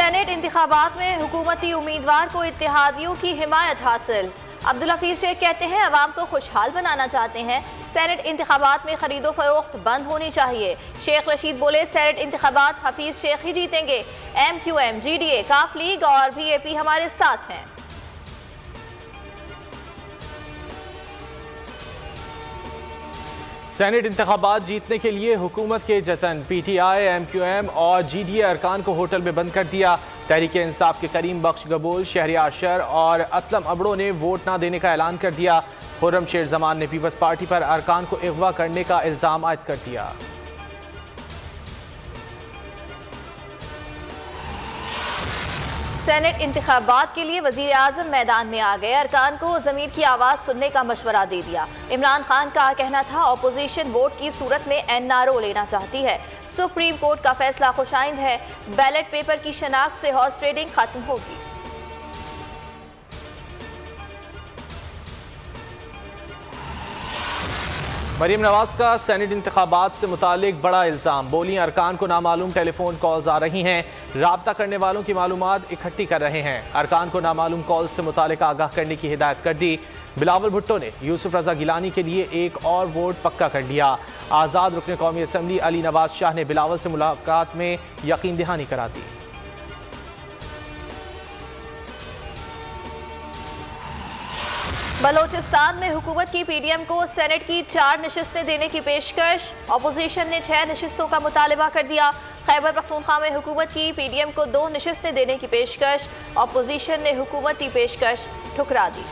Senate इंतखाबात में हुकूमती उम्मीदवार को इत्तेहादियों की हिमायत हासिल। अब्दुल हफीज शेख कहते हैं अवाम को खुशहाल बनाना चाहते हैं, सेनेट इंतखाबात में खरीदो फरोख्त बंद होनी चाहिए। शेख रशीद बोले सेनेट इंतखाबात हफीज शेख ही जीतेंगे, MQM, GDA, काफ लीग और VAP हमारे साथ हैं। सेनेट इंतखाबात जीतने के लिए हुकूमत के जतन, PTI, MQM और GDA अरकान को होटल में बंद कर दिया। तहरीक इंसाफ के करीम बख्श गबूल, शहरियार शर और असलम अबड़ो ने वोट ना देने का ऐलान कर दिया। खुर्रम शेर जमान ने पीपल्स पार्टी पर अरकान को अगवा करने का इल्जाम आयद कर दिया। सेनेट इंतखाबात के लिए वज़ीर आज़म मैदान में आ गए, अरकान को ज़मीर की आवाज़ सुनने का मशवरा दे दिया। इमरान खान का कहना था अपोजिशन वोट की सूरत में NRO लेना चाहती है। सुप्रीम कोर्ट का फैसला खुशाइंद है, बैलेट पेपर की शनाख्त से हॉर्स ट्रेडिंग खत्म होगी। मरीम नवाज का सेनेट इंतखाबात से मुतालिक बड़ा इल्ज़ाम, बोली अरकान को नामालूम टेलीफोन कॉल्स आ रही हैं, राब्ता करने वालों की मालूमात इकट्ठी कर रहे हैं। अरकान को नामालूम कॉल्स से मुतालिक आगाह करने की हिदायत कर दी। बिलावल भुट्टो ने यूसुफ रजा गिलानी के लिए एक और वोट पक्का कर लिया। आज़ाद रुकन कौमी असम्बली अली नवाज शाह ने बिलावल से मुलाकात में यकीन दहानी करा दी। बलोचिस्तान में हुकूमत की PDM को सेनेट की 4 नशिस्तें देने की पेशकश, अपोजिशन ने 6 नशिस्तों का मुतालबा कर दिया। खैबर पख्तूनख्वा में हुकूमत की PDM को 2 नशिस्तें देने की पेशकश, अपोजिशन ने हुकूमती पेशकश ठुकरा दी।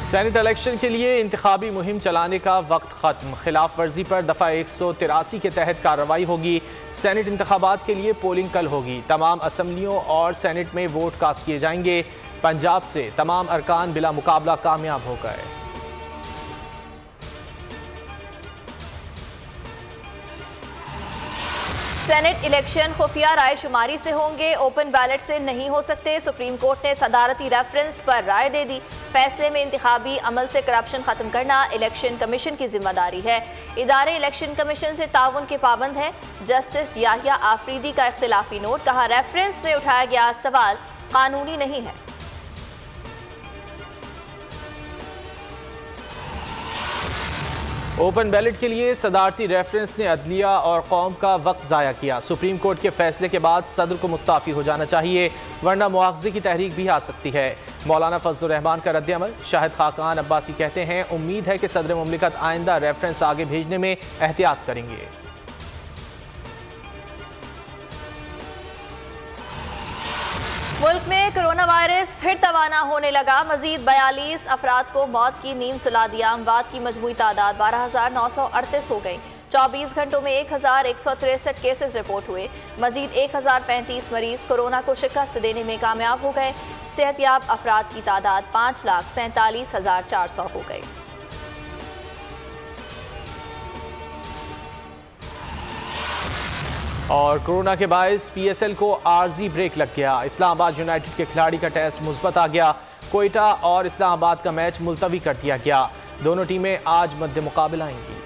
सेनेट इलेक्शन के लिए इंतखाबी मुहिम चलाने का वक्त खत्म, खिलाफ वर्जी पर दफ़ा 183 के तहत कार्रवाई होगी। सेनेट इंतखाबात के लिए पोलिंग कल होगी, तमाम असम्बलियों और सेनेट में वोट कास्ट किए जाएंगे। पंजाब से तमाम अरकान बिला मुकाबला कामयाब हो गए। सेनेट इलेक्शन खुफिया राय शुमारी से होंगे, ओपन बैलेट से नहीं हो सकते। सुप्रीम कोर्ट ने सदारती रेफरेंस पर राय दे दी। फैसले में इंतखाबी अमल से करप्शन खत्म करना इलेक्शन कमीशन की जिम्मेदारी है। इदारे इलेक्शन कमीशन से ताउन के पाबंद हैं। जस्टिस याहिया आफरीदी का इख्तिलाफी नोट, कहा रेफरेंस में उठाया गया सवाल कानूनी नहीं है। ओपन बैलेट के लिए सदारती रेफरेंस ने अदलिया और कौम का वक्त ज़ाया किया। सुप्रीम कोर्ट के फैसले के बाद सदर को मुस्ताफ़ी हो जाना चाहिए, वरना मुआवजे की तहरीक भी आ सकती है। मौलाना फजलुर रहमान का रद्द-ए-अमल, शाहिद खाकान अब्बासी कहते हैं उम्मीद है कि सदर मुमलिकत आइंदा रेफरेंस आगे भेजने में एहतियात करेंगे। मुल्क में कोरोना वायरस फिर तवाना होने लगा, मजीद 42 अफराद को मौत की नींद सुला दिया। अमवात की मजमूई तादाद 12,938 हो गई। 24 घंटों में 1,163 केसेस रिपोर्ट हुए। मजीद 1,035 मरीज कोरोना को शिकस्त देने में कामयाब हो गए। सेहतयाब अफराद की तादाद 5,47,400 हो गई। और कोरोना के बायस PSL को आर्जी ब्रेक लग गया। इस्लामाबाद यूनाइटेड के खिलाड़ी का टेस्ट मुस्बत आ गया। कोयटा और इस्लामाबाद का मैच मुलतवी कर दिया गया। दोनों टीमें आज मद्दे मुकाबला आएंगी।